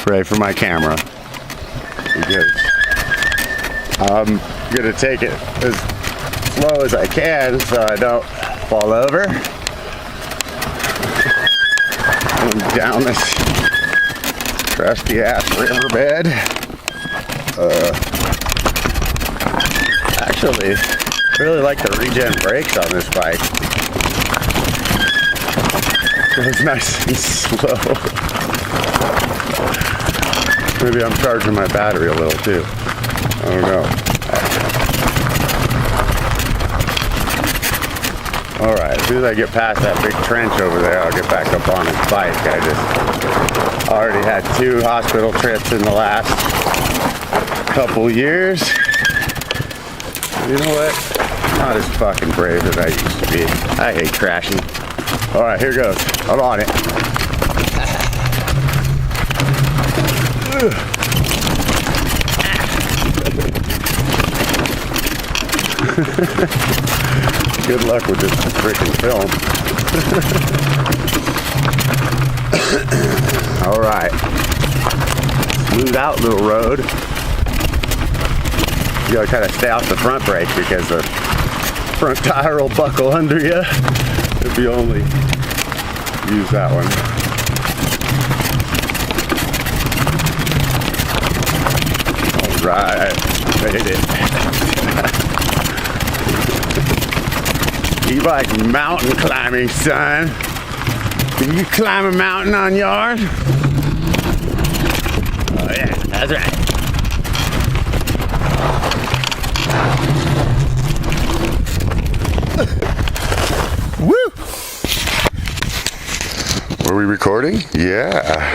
pray for my camera, because I'm gonna take it as slow as I can so I don't fall over. I'm down this crusty ass riverbed. Actually, really like the regen brakes on this bike. It's nice and slow. Maybe I'm charging my battery a little too. I don't know. Alright, as soon as I get past that big trench over there, I'll get back up on his bike. I just already had 2 hospital trips in the last couple years. You know what? Not as fucking brave as I used to be. I hate crashing. Alright, here goes. I'm on it. Good luck with this freaking film. Alright. Smooth out little road. You gotta kind of stay off the front brake because the front tire will buckle under you if you only use that one. Alright, made it. E-bike mountain climbing, son. Can you climb a mountain on yours? Oh yeah, that's right. Woo! Were we recording? Yeah.